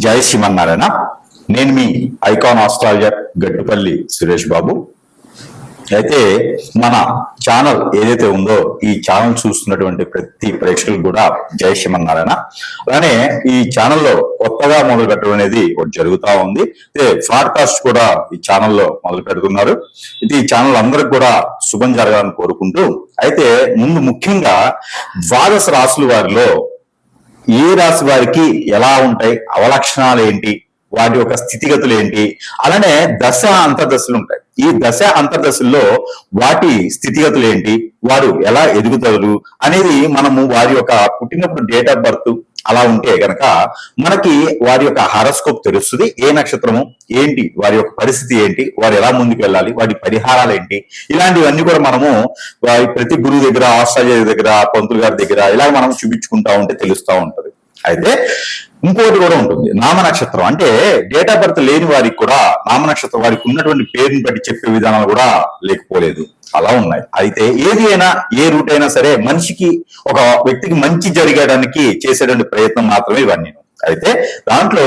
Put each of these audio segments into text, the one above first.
జై శ్రీమన్నారాయణ. నేను మీ icon astrologer Gattupalli Suresh Babu. అయితే మన ఛానల్ ఏదైతే ఉందో ఈ ఛానల్ చూస్తున్నటువంటి ప్రతి ప్రేక్షకులు కూడా జై శ్రీమన్నారాయణ. అలానే ఈ ఛానల్లో కొత్తగా మొదలు పెట్టడం అనేది ఒకటి జరుగుతూ ఉంది. అయితే పాడ్కాస్ట్ కూడా ఈ ఛానల్లో మొదలు పెడుతున్నారు. ఇది ఈ ఛానల్ అందరికి కూడా శుభం జరగాలని కోరుకుంటూ, అయితే ముందు ముఖ్యంగా ద్వాదశ రాశుల వారిలో ఏ రాశి వారికి ఎలా ఉంటాయి, అవలక్షణాలు ఏంటి, వాటి యొక్క స్థితిగతులు ఏంటి, అలానే దశ అంతర్దశలు ఉంటాయి. ఈ దశ అంతర్దశల్లో వాటి స్థితిగతులు ఏంటి, వారు ఎలా ఎదుగుతారు అనేది మనము వారి యొక్క పుట్టినప్పుడు డేట్ ఆఫ్ బర్త్ అలా ఉంటే గనక మనకి వారి యొక్క హారోస్కోప్ తెలుస్తుంది. ఏ నక్షత్రము ఏంటి, వారి యొక్క పరిస్థితి ఏంటి, వారు ఎలా ముందుకు వెళ్ళాలి, వాటి పరిహారాలు ఏంటి, ఇలాంటివన్నీ కూడా మనము ప్రతి గురువు దగ్గర, ఆస్ట్రాలజీ దగ్గర, పంతులు గారి దగ్గర ఇలా మనం చూపించుకుంటా ఉంటే తెలుస్తూ ఉంటది. అయితే ఇంకోటి కూడా ఉంటుంది, నామ నక్షత్రం. అంటే డేట్ ఆఫ్ బర్త్ లేని వారికి కూడా నామ నక్షత్రం వారికి ఉన్నటువంటి పేరుని బట్టి చెప్పే విధానాలు కూడా లేకపోలేదు, అలా ఉన్నాయి. అయితే ఏది అయినా, ఏ రూట్ అయినా సరే మనిషికి, ఒక వ్యక్తికి మంచి జరిగడానికి చేసేటువంటి ప్రయత్నం మాత్రమే ఇవన్నీ. అయితే దాంట్లో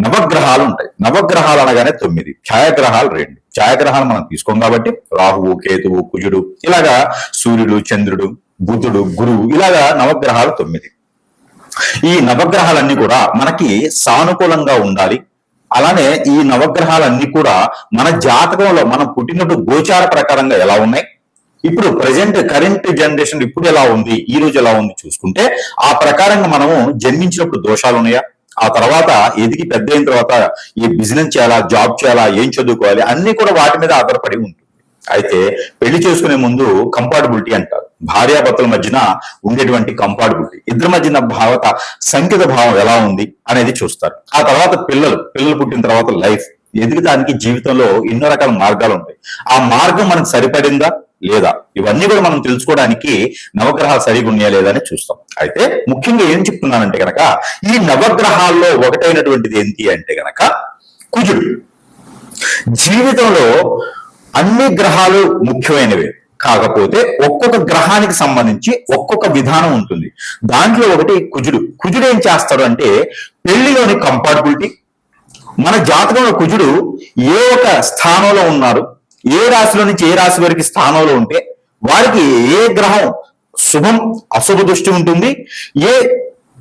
నవగ్రహాలు ఉంటాయి. నవగ్రహాలు అనగానే 9, ఛాయాగ్రహాలు 2. ఛాయాగ్రహాలు మనం తీసుకోం కాబట్టి రాహువు, కేతువు, కుజుడు, ఇలాగా సూర్యుడు, చంద్రుడు, బుధుడు, గురువు, ఇలాగా నవగ్రహాలు 9. ఈ నవగ్రహాలన్నీ కూడా మనకి సానుకూలంగా ఉండాలి. అలానే ఈ నవగ్రహాలన్నీ కూడా మన జాతకంలో మనం పుట్టినప్పుడు గోచార ప్రకారంగా ఎలా ఉన్నాయి, ఇప్పుడు ప్రజెంట్ కరెంట్ జనరేషన్ ఇప్పుడు ఎలా ఉంది, ఈ రోజు ఎలా ఉంది చూసుకుంటే ఆ ప్రకారంగా మనము జన్మించినప్పుడు దోషాలు ఉన్నాయా, ఆ తర్వాత ఎదిగి పెద్ద అయిన తర్వాత ఏ బిజినెస్ చేయాలా, జాబ్ చేయాలా, ఏం చదువుకోవాలి, అన్ని కూడా వాటి మీద ఆధారపడి ఉంటుంది. అయితే పెళ్లి చేసుకునే ముందు కంపాటబిలిటీ అంటారు. భార్యాభర్తల మధ్యన ఉండేటువంటి కంపాటబిలిటీ, ఇద్దరి మధ్యన సంకేత భావం ఎలా ఉంది అనేది చూస్తారు. ఆ తర్వాత పిల్లలు పుట్టిన తర్వాత లైఫ్, ఎదుగుతానికి జీవితంలో ఎన్నో రకాల మార్గాలు ఉంటాయి. ఆ మార్గం మనకు సరిపడిందా లేదా, ఇవన్నీ కూడా మనం తెలుసుకోవడానికి నవగ్రహాలు సరిగా ఉన్నాయా లేదా అని చూస్తాం. అయితే ముఖ్యంగా ఏం చెప్తున్నానంటే గనక, ఈ నవగ్రహాల్లో ఒకటైనటువంటిది ఏంటి అంటే గనక కుజుడు. జీవితంలో అన్ని గ్రహాలు ముఖ్యమైనవే, కాకపోతే ఒక్కొక్క గ్రహానికి సంబంధించి ఒక్కొక్క విధానం ఉంటుంది. దాంట్లో ఒకటి కుజుడు. కుజుడు ఏం చేస్తాడు అంటే పెళ్లిలోని కంపాటబిలిటీ, మన జాతకంలో కుజుడు ఏ ఒక స్థానంలో ఉన్నారు, ఏ రాశిలో నుంచి ఏ రాశి వరకు స్థానంలో ఉంటే వారికి ఏ గ్రహం శుభం అశుభ దృష్టి ఉంటుంది, ఏ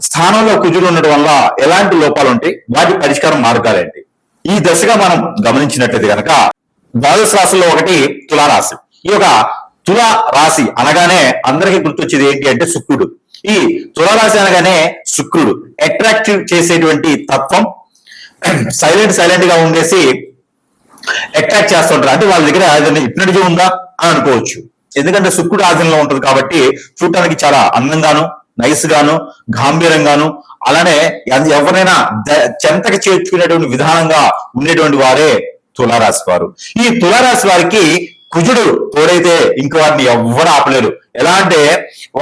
స్థానంలో కుజుడు ఉండడం వల్ల ఎలాంటి లోపాలు ఉంటాయి, వాటి పరిష్కారం మార్గాలేంటి, ఈ దశగా మనం గమనించినట్లయితే కనుక ద్వాదశ రాశుల్లో ఒకటి తులారాశి. ఈ యొక్క తులా రాశి అనగానే అందరికీ గుర్తొచ్చేది ఏంటి అంటే శుక్రుడు. ఈ తులారాశి అనగానే శుక్రుడు అట్రాక్టివ్ చేసేటువంటి తత్వం, సైలెంట్ గా ఉండేసి అట్రాక్ట్ చేస్తుంటారు. అంటే వాళ్ళ దగ్గర ఏదైనా హిప్నటిజం ఉందా అని అనుకోవచ్చు. ఎందుకంటే శుక్రుడు ఆధీనంలో ఉంటుంది కాబట్టి చూడటానికి చాలా అందంగాను, నైస్ గాను, గాంభీర్యంగాను, అలానే ఎవరైనా చెంతకి చేర్చుకునేటువంటి విధానంగా ఉండేటువంటి వారే తులారాశి వారు. ఈ తులారాశి వారికి కుజుడు తోడైతే ఇంక వారిని ఎవ్వరు ఆపలేరు. ఎలా అంటే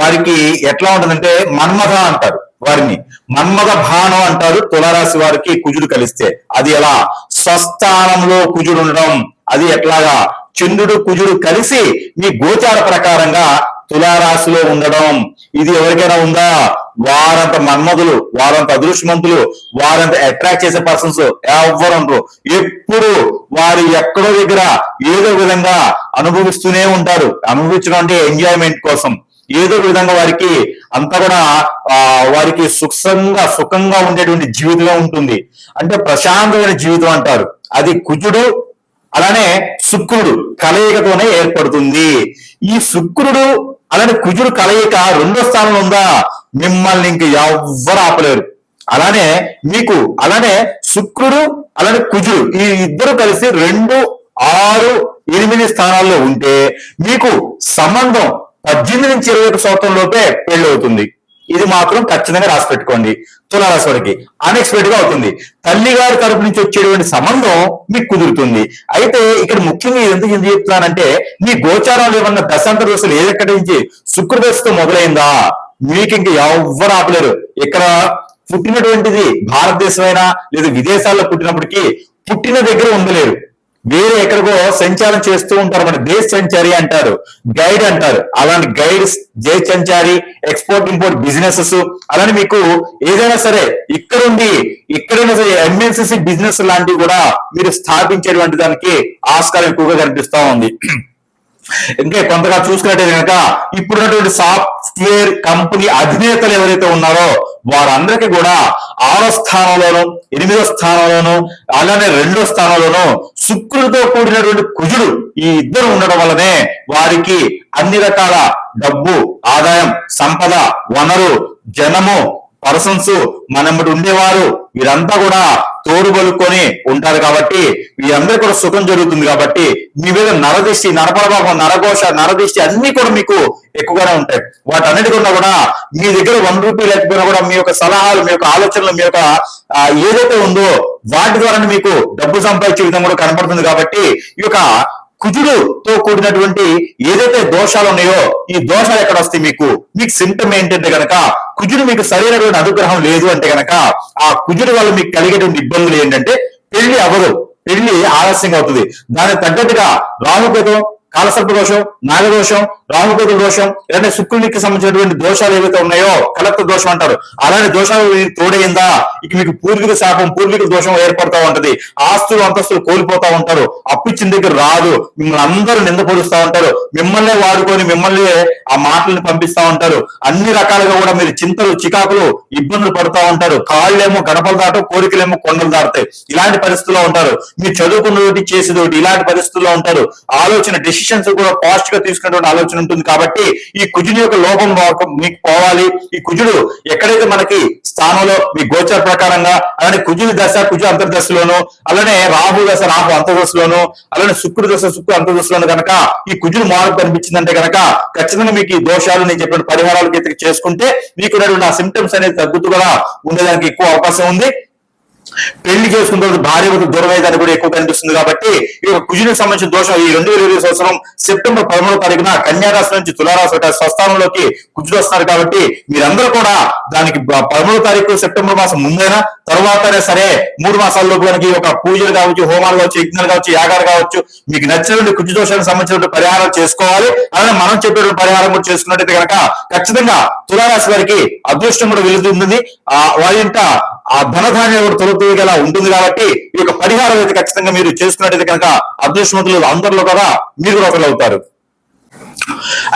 వారికి ఎట్లా ఉంటుందంటే మన్మథ అంటారు, వారిని మన్మథ బాణం అంటారు. తులారాశి వారికి కుజుడు కలిస్తే అది ఎలా, స్వస్థానంలో కుజుడు ఉండడం, అది ఎట్లాగా చంద్రుడు కుజుడు కలిసి మీ గోచార ప్రకారంగా తులారాశిలో ఉండడం, ఇది ఎవరికైనా ఉందా? వారంత మన్మధులు, వారంత అదృష్టవంతులు, వారంత అట్రాక్ట్ చేసే పర్సన్స్ ఎవరు ఉండరు. ఎప్పుడు వారు ఎక్కడో దగ్గర ఏదో విధంగా అనుభవిస్తూనే ఉంటారు. అనుభవించడం అంటే ఎంజాయ్మెంట్ కోసం ఏదో విధంగా వారికి అంతా కూడా వారికి సుఖంగా ఉండేటువంటి జీవితంగా ఉంటుంది. అంటే ప్రశాంతమైన జీవితం అంటారు. అది కుజుడు అలానే శుక్రుడు కలయికతోనే ఏర్పడుతుంది. ఈ శుక్రుడు అలానే కుజుడు కలయిక రెండో స్థానంలో ఉందా, మిమ్మల్ని ఇంక ఎవ్వరు ఆపలేరు. అలానే శుక్రుడు అలానే కుజుడు ఈ ఇద్దరు కలిసి 2, 6, 8 స్థానాల్లో ఉంటే మీకు సంబంధం 18 నుంచి 21 సంవత్సరం లోపే పెళ్లి అవుతుంది. ఇది మాత్రం ఖచ్చితంగా రాసి పెట్టుకోండి. తులారాశి వారికి అన్ఎక్స్పెక్టెడ్ గా అవుతుంది. తల్లి గారి తరపు నుంచి వచ్చేటువంటి సంబంధం మీకు కుదురుతుంది. అయితే ఇక్కడ ముఖ్యంగా ఎందుకు చెప్తున్నానంటే, మీ గోచారంలో ఏమన్నా దశాంతర దశలు ఏదెక్కడి నుంచి శుక్రదశతో మొదలైందా, మీకు ఇంక ఎవ్వరు ఆపలేరు. ఇక్కడ పుట్టినటువంటిది భారతదేశమైనా లేదా విదేశాల్లో పుట్టినప్పటికీ పుట్టిన దగ్గర ఉండలేరు. వేరే ఎక్కడికో సంచారం చేస్తూ ఉంటారు, మన దేశ సంచారి అంటారు, గైడ్ అంటారు. అలాంటి గైడ్స్, జై సంచారి, ఎక్స్పోర్ట్ ఇంపోర్ట్ బిజినెసెస్, అలానే మీకు ఏదైనా సరే ఇక్కడైనా సరే ఎంఎన్సిసి బిజినెస్ లాంటివి కూడా మీరు స్థాపించేటువంటి దానికి ఆస్కారం ఎక్కువగా కనిపిస్తా ఉంది. ఇంకా కొంతగా చూసుకున్నట్టే కనుక ఇప్పుడున్నటువంటి సాఫ్ట్వేర్ కంపెనీ అధినేతలు ఎవరైతే ఉన్నారో వారందరికీ కూడా 6వ స్థానంలోను, 8వ స్థానంలోను, అలానే 2వ స్థానంలోను శుక్రుడితో కూడినటువంటి కుజుడు, ఈ ఇద్దరు ఉండడం వల్లనే వారికి అన్ని రకాల డబ్బు, ఆదాయం, సంపద, వనరు, జనము, పర్సన్స్, మనమ్మటి ఉండేవారు వీరంతా కూడా తోడు పలుకొని ఉంటారు. కాబట్టి వీరందరూ కూడా సుఖం జరుగుతుంది. కాబట్టి మీ మీద నరదిష్టి, నరపరభావం, నరఘోష, నరదిష్టి అన్ని కూడా మీకు ఎక్కువగానే ఉంటాయి. వాటన్నిటికన్నా కూడా మీ దగ్గర 1 రూపాయి లేకపోయినా కూడా మీ యొక్క సలహాలు, మీ యొక్క ఆలోచనలు, మీ యొక్క ఏదైతే ఉందో వాటి ద్వారా మీకు డబ్బు సంపాదించే విధంగా కూడా కనపడుతుంది. కాబట్టి ఈ యొక్క కుజుడుతో కూడినటువంటి ఏదైతే దోషాలు ఉన్నాయో ఈ దోషాలు ఎక్కడ వస్తాయి, మీకు సిమ్టమ్ ఏంటంటే గనక కుజుడు మీకు సరైనటువంటి అనుగ్రహం లేదు అంటే గనక ఆ కుజుడు వల్ల మీకు కలిగేటువంటి ఇబ్బందులు ఏంటంటే పెళ్లి అవ్వదు, పెళ్లి ఆలస్యంగా అవుతుంది. దానికి తగ్గట్టుగా రాహుకేతు, కాలసర్ప దోషం, నాగదోషం, రాహుకేతు దోషం, ఇలాంటి శుక్రునికి సంబంధించినటువంటి దోషాలు ఏవైతే ఉన్నాయో కలత్వ దోషం అంటారు. అలాంటి దోషాలు తోడైందా ఇక మీకు పూర్వీక శాపం, పూర్వీక దోషం ఏర్పడతా ఉంటది. ఆస్తులు, అంతస్తులు కోల్పోతా ఉంటారు. అప్పిచ్చిన దగ్గర రాదు, మిమ్మల్ని అందరూ నిందపరుస్తూ ఉంటారు, మిమ్మల్నే వాడుకొని మిమ్మల్ని ఆ మాటలను పంపిస్తా ఉంటారు. అన్ని రకాలుగా కూడా మీరు చింతలు, చికాకులు, ఇబ్బందులు పడుతూ ఉంటారు. కాళ్ళేమో గడపలు దాటం, కోరికలేమో కొండలు దాటుతాయి. ఇలాంటి పరిస్థితుల్లో ఉంటారు. మీరు చదువుకున్నది చేసేది ఇలాంటి పరిస్థితుల్లో ఉంటారు. ఆలోచన, డెసిషన్స్ కూడా ఫాస్ట్ గా తీసుకునేటువంటి ఆలోచన ఉంటుంది. కాబట్టి ఈ కుజుని యొక్క లోపం మీకు పోవాలి. ఈ కుజుడు ఎక్కడైతే మనకి స్థానంలో మీ గోచర ప్రకారంగా, అలానే కుజుని దశ కుజు అంతర్దశలోను, అలానే రాహు దశ రాహు అంతర్దశలోను, అలానే శుక్రుడు దశ శుక్రు అంతర్దశలోను కనుక ఈ కుజుడు మార్పు కనిపించిందంటే కనుక ఖచ్చితంగా మీకు ఈ దోషాలు నేను చెప్పిన పరిహారాలు చేసుకుంటే మీకు ఆ సిమ్టమ్స్ అనేది తగ్గుతూ కూడా ఉండేదానికి ఎక్కువ అవకాశం ఉంది. పెళ్లి చేసుకున్న తర్వాత భార్య దూరం అయ్యేదాన్ని కూడా ఎక్కువ కనిపిస్తుంది. కాబట్టి ఈ యొక్క కుజునికి సంబంధించిన దోషం ఈ 2020 సంవత్సరం సెప్టెంబర్ 13వ తారీఖున కన్యారాశి నుంచి తులారాశి స్వస్థానంలోకి కుజుడు వస్తారు. కాబట్టి మీరందరూ కూడా దానికి 13వ తారీఖు సెప్టెంబర్ మాసం ముందైనా తర్వాతనే సరే 3 మాసాల లోపలికి ఒక పూజలు కావచ్చు, హోమాలు కావచ్చు, యజ్ఞాలు కావచ్చు, యాగాలు కావచ్చు, మీకు నచ్చినటువంటి కుజు దోషానికి సంబంధించిన పరిహారం చేసుకోవాలి. అలానే మనం చెప్పేటువంటి పరిహారం కూడా చేసుకున్నట్టయితే కనుక ఖచ్చితంగా తులారాశి వారికి అదృష్టం కూడా వెలుగుతుంది. వారి ఇంట ఆ ధనధాన్యం కూడా తొలతూగలా ఉంటుంది. కాబట్టి ఈ యొక్క పరిహారం అయితే ఖచ్చితంగా మీరు చేసుకున్నట్టయితే కనుక అదృష్టవంతులు అందరిలో కూడా మీరు కూడా ఒకరు అవుతారు.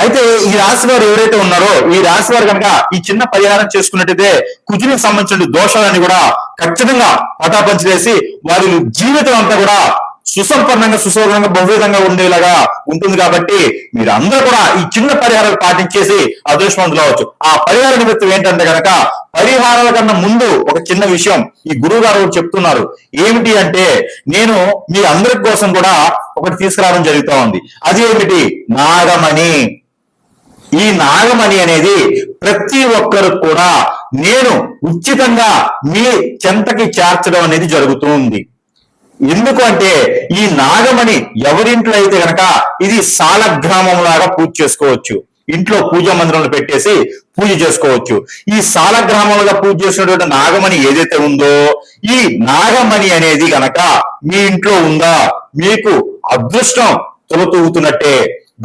అయితే ఈ రాశి వారు ఎవరైతే ఉన్నారో ఈ రాశి వారు కనుక ఈ చిన్న పరిహారం చేసుకున్నట్టయితే కుజునికి సంబంధించిన దోషాలన్నీ కూడా ఖచ్చితంగా పటాపంచి వేసి వారి జీవితం అంతా కూడా సుసంపన్నంగా, సుశోభనంగా, బహువిధంగా ఉండేలాగా ఉంటుంది. కాబట్టి మీరు అందరూ కూడా ఈ చిన్న పరిహారాలు పాటించేసి అదృష్టవంతులు అవ్వచ్చు. ఆ పరిహార నిమిత్తం ఏంటంటే కనుక పరిహారాల కన్నా ముందు ఒక చిన్న విషయం ఈ గురువు గారు చెప్తున్నారు. ఏమిటి అంటే నేను మీ అందరి కోసం కూడా ఒకటి తీసుకురావడం జరుగుతూ ఉంది. అది ఏమిటి? నాగమణి. ఈ నాగమణి అనేది ప్రతి ఒక్కరు కూడా నేను ఉచితంగా మీ చెంతకి చేర్చడం అనేది జరుగుతుంది. ఎందుకు అంటే ఈ నాగమణి ఎవరింట్లో అయితే గనక ఇది సాలగ్రామం లాగా పూజ చేసుకోవచ్చు. ఇంట్లో పూజా మందిరంలో పెట్టేసి పూజ చేసుకోవచ్చు. ఈ సాలగ్రామంలో పూజ చేసినటువంటి నాగమణి ఏదైతే ఉందో ఈ నాగమణి అనేది గనక మీ ఇంట్లో ఉందా మీకు అదృష్టం తొలతూగుతున్నట్టే,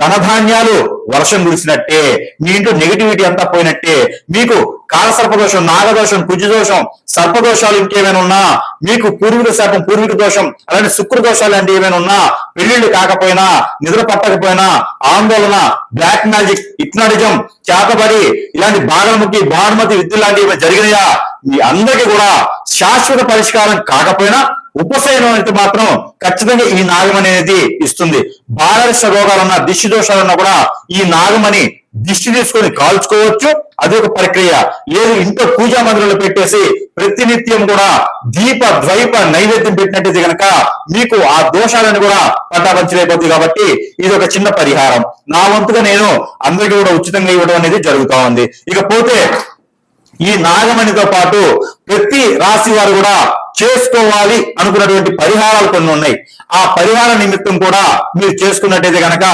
ధనధాన్యాలు వర్షం కురిసినట్టే, మీ ఇంట్లో నెగిటివిటీ అంతా పోయినట్టే. మీకు కాలసర్పదోషం, నాగదోషం, కుజదోషం, సర్పదోషాలు ఇంకేమైనా ఉన్నా, మీకు పూర్వీక శాపం, పూర్వీక దోషం, అలాంటి శుక్ర దోషాలు లాంటి ఏమైనా ఉన్నా, పెళ్లిళ్ళు కాకపోయినా, నిద్ర పట్టకపోయినా, ఆందోళన, బ్లాక్ మ్యాజిక్, హిప్నాటిజం, చేతబడి, ఇలాంటి బాగలముఖి, భానుమతి విద్యలు లాంటివి ఏమైనా జరిగినాయా మీ అందరికీ కూడా శాశ్వత పరిష్కారం కాకపోయినా ఉపశమనం అయితే మాత్రం ఖచ్చితంగా ఈ నాగమణి అనేది ఇస్తుంది. బాలరిష రోగాలున్నా, దిష్టి దోషాలున్నా కూడా ఈ నాగమణి దిష్టి తీసుకొని కాల్చుకోవచ్చు. అది ఒక ప్రక్రియ. లేదు ఇంట్లో పూజా మందిరంలో పెట్టేసి ప్రతినిత్యం కూడా దీప ద్వైప నైవేద్యం పెట్టినట్టయితే కనుక మీకు ఆ దోషాలను కూడా పటాపంచలైపోతుంది. కాబట్టి ఇది ఒక చిన్న పరిహారం. నా వంతుగా నేను అందరికీ కూడా ఉచితంగా ఇవ్వడం అనేది జరుగుతా ఉంది. ఇకపోతే ఈ నాగమణితో పాటు ప్రతి రాశి వారు కూడా చేసుకోవాలి అనుకున్నటువంటి పరిహారాలు కొన్ని ఉన్నాయి. ఆ పరిహార నిమిత్తం కూడా మీరు చేసుకున్నట్టయితే కనుక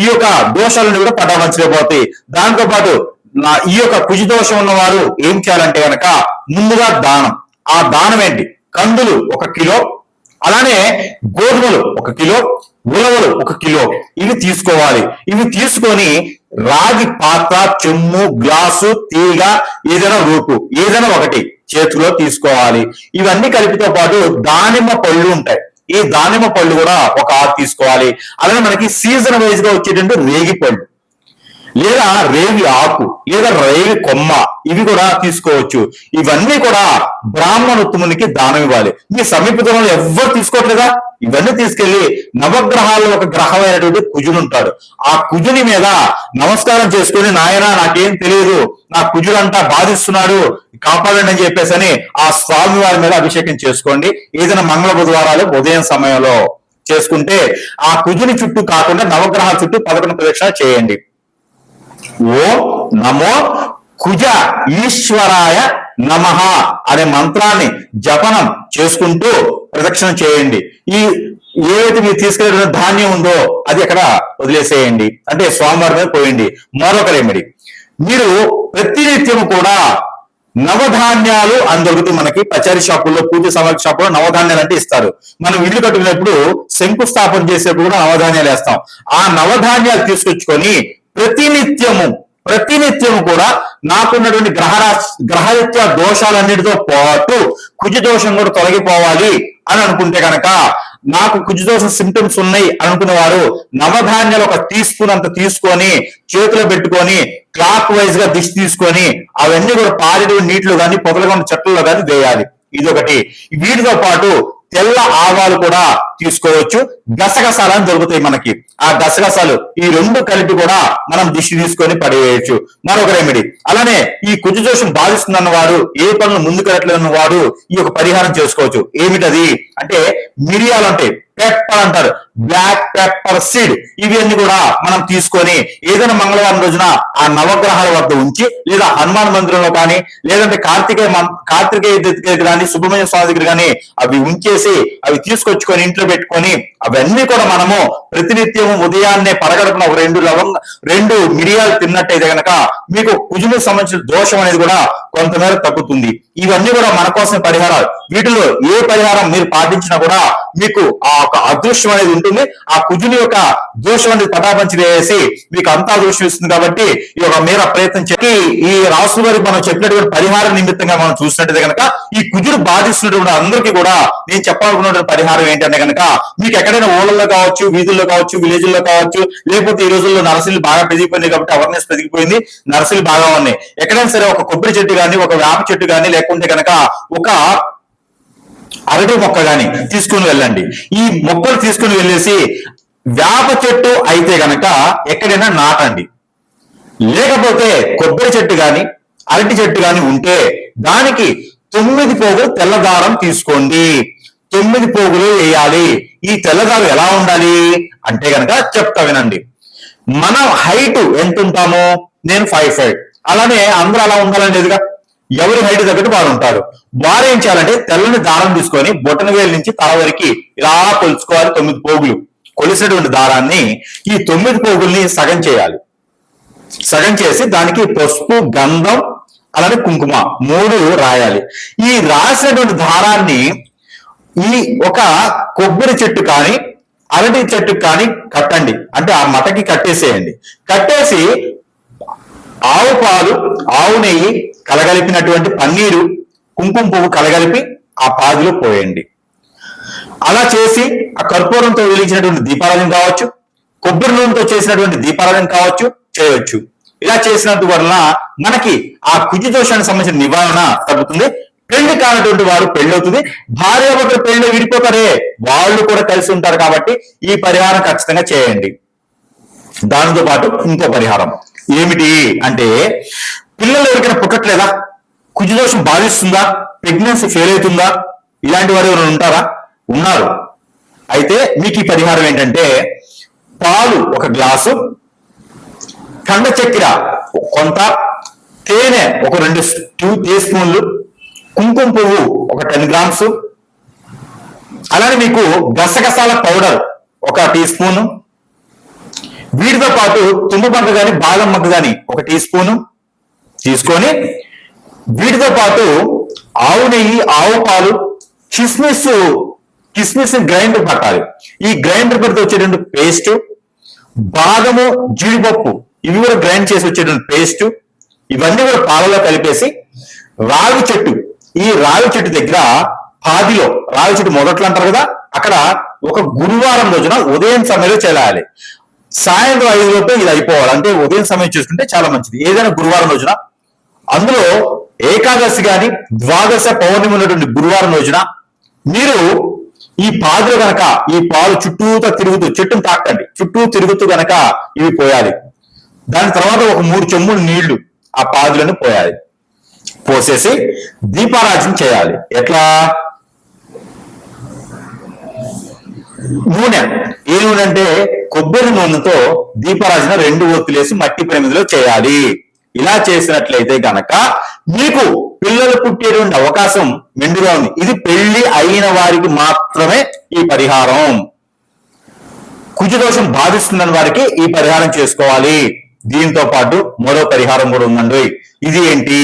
ఈ యొక్క దోషాలను కూడా పటాపంచలేకపోతాయి. దాంతో పాటు ఈ యొక్క కుజ దోషం ఉన్నవారు ఏం చేయాలంటే కనుక ముందుగా దానం. ఆ దానం ఏంటి? కందులు 1 కిలో, అలానే గోధుమలు 1 కిలో, ఉలవలు 1 కిలో ఇవి తీసుకోవాలి. ఇవి తీసుకొని రాగి పాత్ర, చెమ్ము, గ్లాసు, తీగ ఏదైనా రూపు ఏదైనా ఒకటి చేతిలో తీసుకోవాలి. ఇవన్నీ కలిపితో పాటు దానిమ్మ పళ్ళు ఉంటాయి, ఈ దానిమ్మ పళ్ళు కూడా ఒక 6 తీసుకోవాలి. అలానే మనకి సీజన్ వైజ్ గా వచ్చేటువంటి రేగి పళ్ళు లేదా రేగి ఆకు లేదా రేగి కొమ్మ ఇవి కూడా తీసుకోవచ్చు. ఇవన్నీ కూడా బ్రాహ్మణోత్తమునికి దానం ఇవ్వాలి. మీ సమీపంలో ఎవ్వరు తీసుకోవట్లేదా? ఇవన్నీ తీసుకెళ్లి నవగ్రహాల్లో ఒక గ్రహమైనటువంటి కుజుడు ఉంటాడు, ఆ కుజుని మీద నమస్కారం చేసుకుని, నాయన నాకేం తెలియదు, నా కుజుడు అంతా బాధిస్తున్నాడు, కాపాడండి అని చెప్పేసి అని ఆ స్వామి వారి మీద అభిషేకం చేసుకోండి. ఏదైనా మంగళ బుధవారాలు ఉదయం సమయంలో చేసుకుంటే ఆ కుజుని చుట్టూ కాకుండా నవగ్రహాల చుట్టూ 11 ప్రదక్షిణ చేయండి. ఓం నమో కుజ ఈశ్వరాయ నమః అనే మంత్రాన్ని జపనం చేసుకుంటూ ప్రదక్షిణ చేయండి. ఈ ఏదైతే మీరు తీసుకెళ్ళిన ధాన్యం ఉందో అది అక్కడ వదిలేసేయండి, అంటే స్వామివారి మీద పోయండి. మరొక రెమెడీ, మీరు ప్రతినిత్యం కూడా నవధాన్యాలు అని దొరుకుతుంది మనకి పచారీ షాపుల్లో, పూజ సామాగ్రి షాపుల్లో నవధాన్యాలు అంటే ఇస్తారు. మనం ఇల్లు కట్టుకునేప్పుడు శంకుస్థాపన చేసేప్పుడు కూడా నవధాన్యాలు వేస్తాం. ఆ నవధాన్యాలు తీసుకొచ్చుకొని ప్రతినిత్యము కూడా నాకున్నటువంటి గ్రహరీత్యా దోషాలన్నిటితో పాటు కుజ దోషం కూడా తొలగిపోవాలి అని అనుకుంటే కనుక, నాకు కుజ దోష సింటమ్స్ ఉన్నాయి అనుకునే వారు నవధాన్యాలు 1 టీ స్పూన్ అంత తీసుకొని చేతిలో పెట్టుకొని క్లాక్ వైజ్ గా దిష్టి తీసుకొని అవన్నీ కూడా పారేడు నీటిలో కానీ పొదలుగా ఉన్న చెట్లలో కానీ వేయాలి. ఇదొకటి. వీటితో పాటు తెల్ల ఆవాలు కూడా తీసుకోవచ్చు. గసగసాలు అని దొరుకుతాయి మనకి, ఆ గసగసాలు ఈ 2 కలిపి కూడా మనం దిష్టి తీసుకొని పడేయచ్చు. మరొక రెమెడీ, అలానే ఈ కుజ దోషం బాధిస్తుందన్న వారు, ఏ పనులు ముందుకెళ్ళట్లేదన్న వారు ఈ యొక్క పరిహారం చేసుకోవచ్చు. ఏమిటది అంటే మిరియాలు ఉంటాయి, పెప్పర్ అంటారు, బ్లాక్ పెప్పర్ సీడ్, ఇవన్నీ కూడా మనం తీసుకొని ఏదైనా మంగళవారం రోజున ఆ నవగ్రహాల వద్ద ఉంచి, లేదా హనుమాన్ మందిరంలో కానీ, లేదంటే కార్తికేయ దగ్గర కానీ, సుబ్రహ్మణ్య స్వామి దగ్గర కానీ అవి ఉంచేసి అవి తీసుకొచ్చుకొని ఇంట్లో పెట్టుకొని అవన్నీ కూడా మనము ప్రతినిత్యం ఉదయాన్నే పరగడుపున 2 మిరియాలు తిన్నట్టయితే కనుక మీకు కుజులకు సంబంధించిన దోషం అనేది కూడా కొంతమేర తగ్గుతుంది. ఇవన్నీ కూడా మన కోసం పరిహారాలు. వీటిలో ఏ పరిహారం మీరు పాటించినా కూడా మీకు ఆ ఒక అదృష్టం అనేది ఉంటుంది. ఆ కుజుని యొక్క దోషం అనేది పటాపంచి వేసి మీకు అంతా దోషం ఇస్తుంది. కాబట్టి ఈ యొక్క మేర ప్రయత్నం చెప్పి ఈ రాసు గారికి మనం చెప్పినటువంటి పరిహార నిమిత్తంగా మనం చూసినట్టయితే కనుక ఈ కుజుడు బాధిస్తున్నటువంటి అందరికీ కూడా నేను చెప్పాలనుకున్నటువంటి పరిహారం ఏంటంటే కనుక, మీకు ఎక్కడైనా ఊళ్ళల్లో కావచ్చు, వీధుల్లో కావచ్చు, విలేజ్ల్లో కావచ్చు, లేకపోతే ఈ రోజుల్లో నర్సరీలు బాగా పెరిగిపోయింది కాబట్టి అవేర్నెస్ పెరిగిపోయింది, నర్సరీలు బాగా ఉన్నాయి. ఎక్కడైనా సరే ఒక కొబ్బరి చెట్టు కానీ, ఒక వేప చెట్టు కానీ, లేకుంటే కనుక ఒక అరటి మొక్క కానీ తీసుకుని వెళ్ళండి. ఈ మొక్కలు తీసుకుని వెళ్ళేసి వేప చెట్టు అయితే గనక ఎక్కడైనా నాటండి. లేకపోతే కొబ్బరి చెట్టు కానీ అరటి చెట్టు కానీ ఉంటే దానికి 9 పోగులు తెల్లదారం తీసుకోండి. 9 పోగులు వేయాలి. ఈ తెల్లదారం ఎలా ఉండాలి అంటే గనక చెప్తా వినండి. మన హైట్ ఎంత ఉంటామో, నేను 5'5", అలానే అందరూ అలా ఉండాలని లేదుగా, ఎవరి హైట్ తగ్గట్టు వారు ఉంటారు. వారు ఏం చేయాలంటే తెల్లని దారం తీసుకొని బొటన వేలు నుంచి తల వరకు ఇలా కొలుచుకోవాలి. 9 పోగులు కొలిసినటువంటి దారాన్ని ఈ 9 పోగుల్ని సగం చేయాలి. సగం చేసి దానికి పసుపు, గంధం, అలానే కుంకుమ 3 రాయాలి. ఈ రాసినటువంటి దారాన్ని ఈ ఒక కొబ్బరి చెట్టు కానీ అరటి చెట్టు కానీ కట్టండి, అంటే ఆ మటకి కట్టేసేయండి. కట్టేసి ఆవు పాలు, ఆవు నెయ్యి కలగలిపినటువంటి పన్నీరు, కుంకుమ పువ్వు కలగలిపి ఆ పాదిలో పోయండి. అలా చేసి ఆ కర్పూరంతో వెలిగించినటువంటి దీపారాధన కావచ్చు, కొబ్బరి నూనెతో చేసినటువంటి దీపారాధన కావచ్చు చేయవచ్చు. ఇలా చేసినందు వలన మనకి ఆ కుజ దోషానికి సంబంధించిన నివారణ తగ్గుతుంది. పెళ్లి కానటువంటి వారు పెళ్లి అవుతుంది. భార్యాభర్తలు పెళ్లి విడిపోతారే వాళ్ళు కూడా కలిసి ఉంటారు. కాబట్టి ఈ పరిహారం ఖచ్చితంగా చేయండి. దానితో పాటు ఇంకో పరిహారం ఏమిటి అంటే, పిల్లలు ఎవరికైనా పుట్టట్లేదా, కుజదోషం బాధిస్తుందా, ప్రెగ్నెన్సీ ఫెయిల్ అవుతుందా, ఇలాంటి వారు ఎవరైనా ఉంటారా? ఉన్నారు. అయితే మీకు ఈ పరిహారం ఏంటంటే, పాలు 1 గ్లాసు, కండ చక్కెర కొంత, తేనె ఒక 2 టీ స్పూన్లు, కుంకుమ పువ్వు ఒక 10 గ్రామ్స్, అలానే మీకు గసగసాల పౌడర్ 1 టీ స్పూను, వీటితో పాటు తుమ్ము మొగ్గ కానీ బాదం మొగ్గ కానీ 1 టీ స్పూను తీసుకొని, వీటితో పాటు ఆవు నెయ్యి, ఆవు పాలు, కిస్మిస్ కిస్మిస్ గ్రైండర్ పట్టాలి. ఈ గ్రైండర్ పడితే వచ్చేటువంటి పేస్ట్, బాదము, జీడిపప్పు ఇవి కూడా గ్రైండ్ చేసి వచ్చేటువంటి పేస్ట్, ఇవన్నీ కూడా పాలలో కలిపేసి రావి చెట్టు, ఈ రావి చెట్టు దగ్గర పాదిలో, రావి చెట్టు మొదట్లు అంటారు కదా, అక్కడ ఒక గురువారం రోజున ఉదయం సమయంలో చేయాలి. సాయంత్రం 5 లోపు ఇది అయిపోవాలి. అంటే ఉదయం సమయం చూసుకుంటే చాలా మంచిది. ఏదైనా గురువారం రోజున, అందులో ఏకాదశి గాని ద్వాదశ పౌర్ణమి ఉన్నటువంటి గురువారం రోజున మీరు ఈ పాదులు గనక ఈ పాలు చుట్టూతో తిరుగుతూ, చెట్టును తాకండి, చుట్టూ తిరుగుతూ గనక ఇవి పోయాలి. దాని తర్వాత ఒక 3 చెంబులు నీళ్లు ఆ పాదులను పోయాలి. పోసేసి దీపారాజన చేయాలి. ఎట్లా? నూనె, ఏ నూనె అంటే కొబ్బరి నూనెతో దీపారాజన 2 ఒత్తులేసి మట్టి ప్రమిదిలో చేయాలి. ఇలా చేసినట్లయితే గనక మీకు పిల్లలు పుట్టేటువంటి అవకాశం మెండుగా ఉంది. ఇది పెళ్లి అయిన వారికి మాత్రమే ఈ పరిహారం. కుజదోషం బాధిస్తున్న వారికి ఈ పరిహారం చేసుకోవాలి. దీంతో పాటు మరో పరిహారం కూడా ఉందండి. ఇది ఏంటి?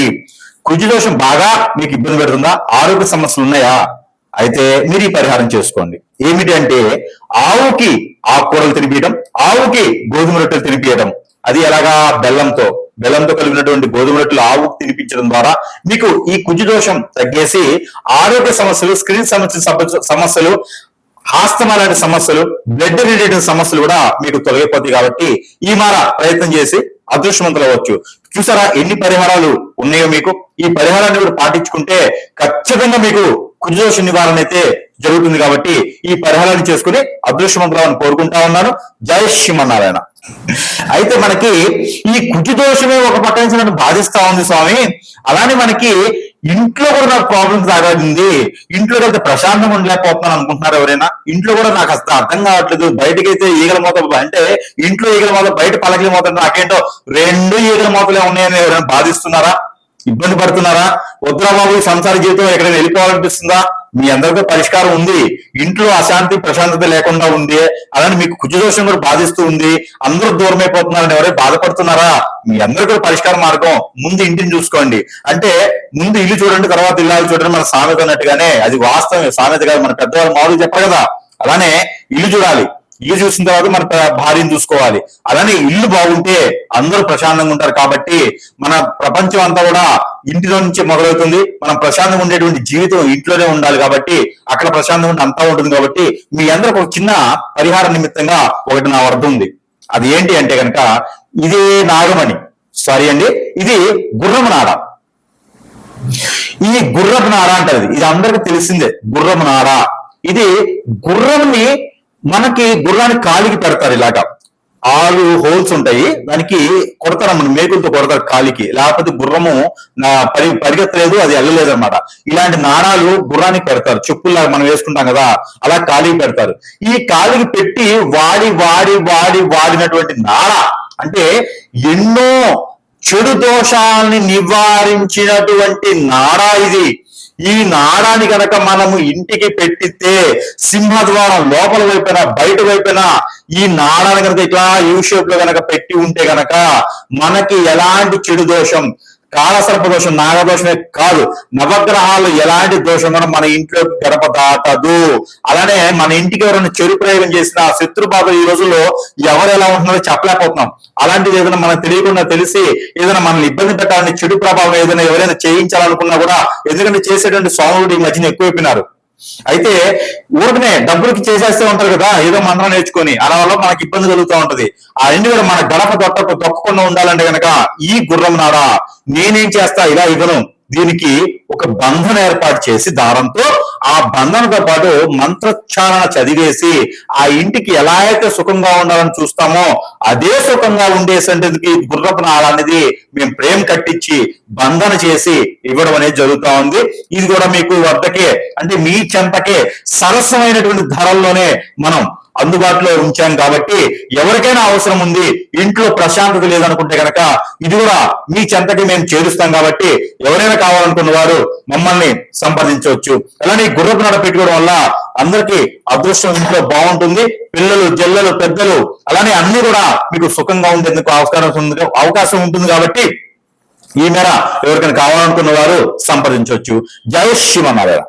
కుజదోషం బాగా మీకు ఇబ్బంది పెడుతుందా? ఆరోగ్య సమస్యలు ఉన్నాయా? అయితే మీరు ఈ పరిహారం చేసుకోండి. ఏమిటి అంటే, ఆవుకి ఆకుకూరలు తినిపించడం, ఆవుకి గోధుమ రొట్టెలు తినిపించడం. అది ఎలాగా? బెల్లంతో కలిగినటువంటి గోధుమ రొట్టెలు ఆవుకు తినిపించడం ద్వారా మీకు ఈ కుజదోషం తగ్గేసి ఆరోగ్య సమస్యలు, స్క్రీన్ సమస్యలు, ఆస్తమా లాంటి సమస్యలు, బ్లడ్ రిలేటెడ్ సమస్యలు కూడా మీకు తొలగిపోతాయి. కాబట్టి ఈ మార ప్రయత్నం చేసి అదృష్టవంతులు అవ్వచ్చు. చూసారా ఎన్ని పరిహారాలు ఉన్నాయో మీకు? ఈ పరిహారాన్ని కూడా పాటించుకుంటే ఖచ్చితంగా మీకు కుజదోష నివారణ అయితే జరుగుతుంది. కాబట్టి ఈ పరిహారాన్ని చేసుకుని అదృష్టవంతులను కోరుకుంటా ఉన్నాను. జై శ్రీమన్నారాయణ. అయితే మనకి ఈ కుజదోషమే ఒక పక్క నుంచి నన్ను బాధిస్తా ఉంది స్వామి, అలానే మనకి ఇంట్లో కూడా నాకు ప్రాబ్లమ్స్ రాగలిగింది, ఇంట్లో అయితే ప్రశాంతంగా ఉండలేకపోతున్నాను అనుకుంటున్నారు ఎవరైనా? ఇంట్లో కూడా నాకు అసలు అర్థం కావట్లేదు. బయటకైతే ఈగల మూత, అంటే ఇంట్లో ఈగల మూత, బయట పలకల మూత, నాకేంటో 2 ఈగల మూతలే ఉన్నాయని ఎవరైనా బాధిస్తున్నారా? ఇబ్బంది పడుతున్నారా? వద్దురా బాబు సంసార జీవితం ఎక్కడైనా వెళ్ళిపోవాలనిపిస్తుందా? మీ అందరికీ పరిష్కారం ఉంది. ఇంట్లో అశాంతి ప్రశాంతత లేకుండా ఉంది, అలానే మీకు కుజదోషం కూడా బాధిస్తూ ఉంది, అందరూ దూరం అయిపోతున్నారని ఎవరైనా బాధపడుతున్నారా? మీ అందరికీ పరిష్కార మార్గం, ముందు ఇంటిని చూసుకోండి. అంటే ముందు ఇల్లు చూడండి, తర్వాత ఇల్లాలు చూడండి, మన సామెత అన్నట్టుగానే అది వాస్తవమే, సామెత కాదు, మన పెద్దవాళ్ళు మామూలుగా చెప్పరు కదా. అలానే ఇల్లు చూడాలి, ఇల్లు చూసిన తర్వాత మన భార్యను చూసుకోవాలి. అలానే ఇల్లు బాగుంటే అందరూ ప్రశాంతంగా ఉంటారు. కాబట్టి మన ప్రపంచం అంతా కూడా ఇంటిలో నుంచి మొదలవుతుంది. మనం ప్రశాంతంగా ఉండేటువంటి జీవితం ఇంట్లోనే ఉండాలి. కాబట్టి అక్కడ ప్రశాంతంగా ఉంటే అంతా ఉంటుంది. కాబట్టి మీ అందరికి ఒక చిన్న పరిహార నిమిత్తంగా ఒకటి నా వద్ద ఉంది. అది ఏంటి అంటే కనుక, ఇదే నాగమణి, ఇది గుర్రము నాడ. ఈ గుర్రపు నాడ అంటారు, ఇది అందరికి తెలిసిందే. గుర్రపు నాడ, ఇది గుర్రంని మనకి గుర్రానికి కాలికి పెడతారు. ఇలాగా 6 హోల్స్ ఉంటాయి, దానికి కొడతారు, మన మేకులతో కొడతారు కాలికి, లేకపోతే గుర్రము పరిగెత్తలేదు, అది వెళ్ళలేదు అనమాట. ఇలాంటి నాణాలు గుర్రానికి పెడతారు, చెప్పుల్లాగా మనం వేసుకుంటాం కదా, అలా కాలికి పెడతారు. ఈ కాలికి పెట్టి వాడినటువంటి నాడ అంటే ఎన్నో చెడు దోషాలని నివారించినటువంటి నాడ ఇది. ఈ నాడాన్ని గనక మనము ఇంటికి పెట్టితే సింహద్వారం లోపల వైపున బయట వైపున ఈ నాడాన్ని కనుక ఇట్లా యూ షేప్ లో గనక పెట్టి ఉంటే గనక మనకి ఎలాంటి చెడు దోషం, కాలసర్ప దోషం, నాగదోషమే కాదు, నవగ్రహాలు ఎలాంటి దోషం కూడా మన ఇంట్లో గడప దాటదు. అలానే మన ఇంటికి ఎవరైనా చెడు ప్రయోగం చేసిన శత్రుబాధ ఈ రోజుల్లో ఎవరు ఎలా ఉంటున్నారో చెప్పలేకపోతున్నాం. అలాంటిది ఏదైనా మనకు తెలియకుండా తెలిసి ఏదైనా మనల్ని ఇబ్బంది పెట్టాలని చెడు ప్రభావం ఏదైనా ఎవరైనా చేయించాలనుకున్నా కూడా, ఎందుకంటే చేసేటువంటి స్వాములు ఈ మధ్యన ఎక్కువైపోయినారు. అయితే ఊరికనే డబ్బులకి చేసేస్తూ ఉంటారు కదా, ఏదో మంత్రం నేర్చుకొని, అలా వల్ల మనకి ఇబ్బంది కలుగుతూ ఉంటది. ఆ ఇంటి కూడా మన గడప తొక్కకుండా ఉండాలంటే కనుక ఈ గుర్రం నాడ నేనేం చేస్తా, ఇలా ఇవ్వను, దీనికి ఒక బంధన ఏర్పాటు చేసి దారంతో ఆ బంధనతో పాటు మంత్రోచ్చారణ చదివేసి ఆ ఇంటికి ఎలా అయితే సుఖంగా ఉండాలని చూస్తామో అదే సుఖంగా ఉండేసరికి గుర్రపు నాడ అనేది మేము ప్రేమ కట్టించి బంధన చేసి ఇవ్వడం అనేది జరుగుతూ ఉంది. ఇది కూడా మీకు వద్దకే, అంటే మీ చెంతకే సరసమైనటువంటి ధరల్లోనే మనం అందుబాటులో ఉంచాం. కాబట్టి ఎవరికైనా అవసరం ఉంది, ఇంట్లో ప్రశాంతత లేదనుకుంటే కనుక ఇది కూడా మీ చెంతకి మేము చేరుస్తాం. కాబట్టి ఎవరైనా కావాలనుకున్న వారు మమ్మల్ని సంప్రదించవచ్చు. అలానే గుర్రపు నాడ పెట్టుకోవడం వల్ల అందరికీ అదృష్టం ఇంట్లో బాగుంటుంది. పిల్లలు, జల్లలు, పెద్దలు అలానే అన్ని కూడా మీకు సుఖంగా ఉండేందుకు అవకాశం ఉంటుంది. కాబట్టి ఈ మేర ఎవరికైనా కావాలనుకున్న వారు సంప్రదించవచ్చు. జై శ్రీమన్నారాయణ.